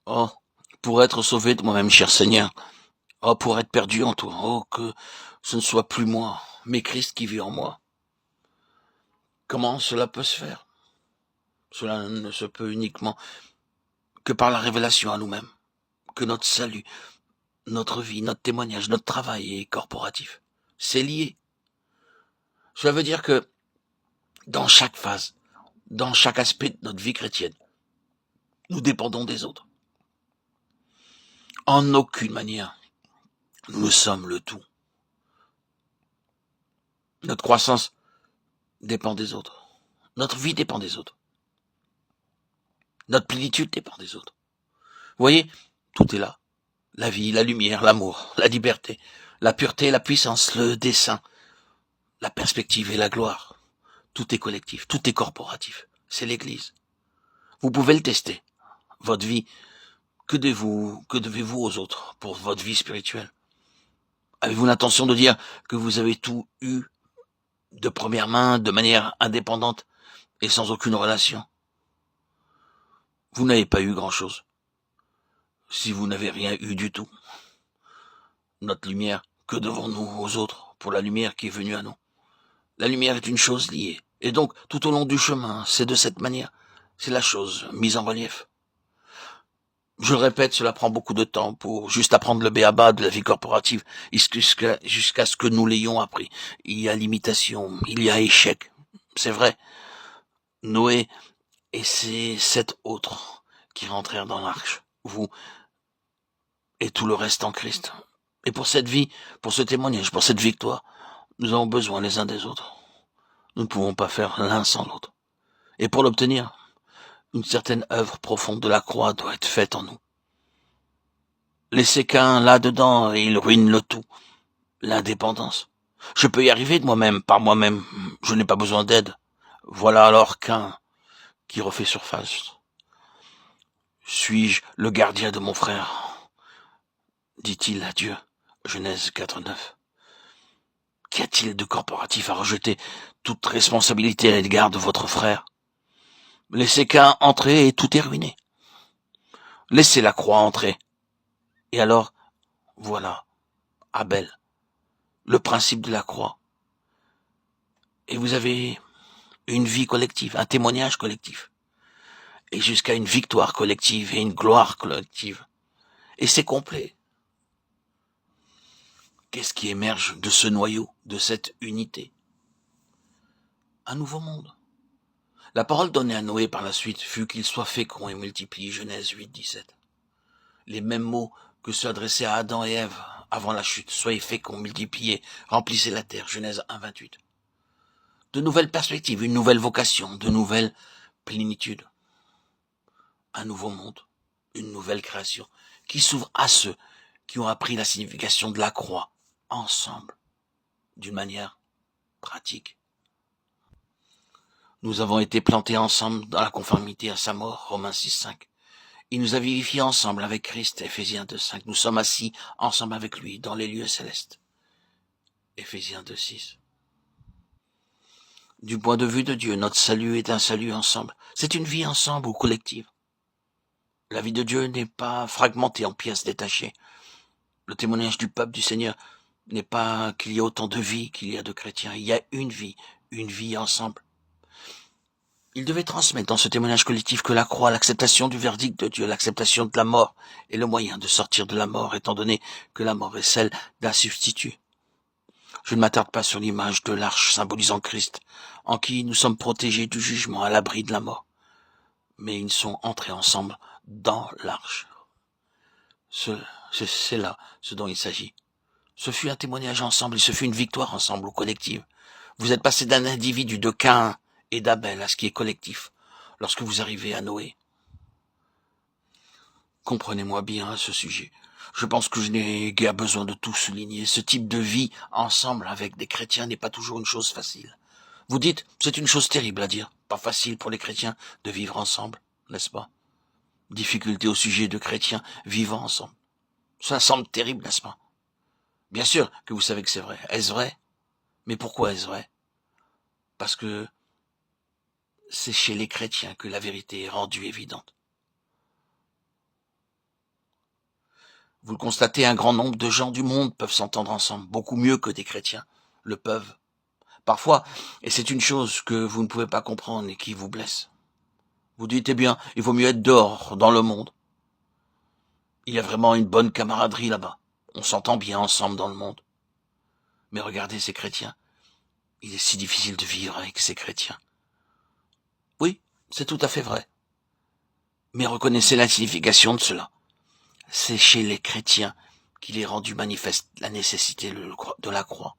Oh, pour être sauvé de moi-même, cher Seigneur. Oh, pour être perdu en toi. Oh, que ce ne soit plus moi, mais Christ qui vit en moi. Comment cela peut se faire? Cela ne se peut uniquement que par la révélation à nous-mêmes, que notre salut, notre vie, notre témoignage, notre travail est corporatif. C'est lié. Cela veut dire que dans chaque phase, dans chaque aspect de notre vie chrétienne, nous dépendons des autres. En aucune manière, nous sommes le tout. Notre croissance dépend des autres. Notre vie dépend des autres. Notre plénitude dépend des autres. Vous voyez, tout est là. La vie, la lumière, l'amour, la liberté, la pureté, la puissance, le dessein, la perspective et la gloire. Tout est collectif, tout est corporatif. C'est l'Église. Vous pouvez le tester. Votre vie, que devez-vous aux autres pour votre vie spirituelle? Avez-vous l'intention de dire que vous avez tout eu de première main, de manière indépendante et sans aucune relation? Vous n'avez pas eu grand-chose. Si vous n'avez rien eu du tout, notre lumière, que devons-nous aux autres pour la lumière qui est venue à nous? La lumière est une chose liée. Et donc, tout au long du chemin, c'est de cette manière. C'est la chose mise en relief. Je le répète, cela prend beaucoup de temps pour juste apprendre le b.a.-ba de la vie corporative jusqu'à ce que nous l'ayons appris. Il y a limitation, il y a échec. C'est vrai. Noé et ces 7 autres qui rentrèrent dans l'arche. Vous et tout le reste en Christ. Et pour cette vie, pour ce témoignage, pour cette victoire, nous avons besoin les uns des autres. Nous ne pouvons pas faire l'un sans l'autre. Et pour l'obtenir, une certaine œuvre profonde de la croix doit être faite en nous. Laissez qu'un là-dedans et il ruine le tout. L'indépendance. Je peux y arriver de moi-même, par moi-même. Je n'ai pas besoin d'aide. Voilà alors qu'un qui refait surface. Suis-je le gardien de mon frère? Dit-il à Dieu. Genèse 4:9. Qu'y a-t-il de corporatif à rejeter toute responsabilité à l'égard de votre frère? Laissez qu'un entrer et tout est ruiné. Laissez la croix entrer. Et alors, voilà, Abel, le principe de la croix. Et vous avez une vie collective, un témoignage collectif. Et jusqu'à une victoire collective et une gloire collective. Et c'est complet. Qu'est-ce qui émerge de ce noyau, de cette unité? Un nouveau monde. La parole donnée à Noé par la suite fut qu'il soit fécond et multiplie, Genèse 8:17. Les mêmes mots que ceux adressés à Adam et Ève avant la chute. Soyez féconds, multipliez, remplissez la terre, Genèse 1:28. De nouvelles perspectives, une nouvelle vocation, de nouvelles plénitudes. Un nouveau monde, une nouvelle création, qui s'ouvre à ceux qui ont appris la signification de la croix, ensemble, d'une manière pratique. Nous avons été plantés ensemble dans la conformité à sa mort, Romains 6:5. Il nous a vivifiés ensemble avec Christ, Éphésiens 2:5. Nous sommes assis ensemble avec lui dans les lieux célestes, Éphésiens 2:6. Du point de vue de Dieu, notre salut est un salut ensemble. C'est une vie ensemble ou collective. La vie de Dieu n'est pas fragmentée en pièces détachées. Le témoignage du peuple du Seigneur n'est pas qu'il y a autant de vies qu'il y a de chrétiens. Il y a une vie ensemble. Il devait transmettre dans ce témoignage collectif que la croix, l'acceptation du verdict de Dieu, l'acceptation de la mort est le moyen de sortir de la mort, étant donné que la mort est celle d'un substitut. Je ne m'attarde pas sur l'image de l'arche symbolisant Christ, en qui nous sommes protégés du jugement à l'abri de la mort. Mais ils sont entrés ensemble dans l'arche. C'est là ce dont il s'agit. Ce fut un témoignage ensemble et ce fut une victoire ensemble ou collective. Vous êtes passé d'un individu de Caïn et d'Abel à ce qui est collectif lorsque vous arrivez à Noé. Comprenez-moi bien à ce sujet. Je pense que je n'ai guère besoin de tout souligner. Ce type de vie ensemble avec des chrétiens n'est pas toujours une chose facile. Vous dites, c'est une chose terrible à dire. Pas facile pour les chrétiens de vivre ensemble, n'est-ce pas? Difficulté au sujet de chrétiens vivant ensemble. Ça semble terrible, n'est-ce pas? Bien sûr que vous savez que c'est vrai. Est-ce vrai? Mais pourquoi est-ce vrai? Parce que c'est chez les chrétiens que la vérité est rendue évidente. Vous le constatez, un grand nombre de gens du monde peuvent s'entendre ensemble, beaucoup mieux que des chrétiens le peuvent. Parfois, et c'est une chose que vous ne pouvez pas comprendre et qui vous blesse. Vous dites, eh bien, il vaut mieux être dehors, dans le monde. Il y a vraiment une bonne camaraderie là-bas. On s'entend bien ensemble dans le monde. Mais regardez ces chrétiens. Il est si difficile de vivre avec ces chrétiens. Oui, c'est tout à fait vrai. Mais reconnaissez la signification de cela. C'est chez les chrétiens qu'il est rendu manifeste la nécessité de la croix.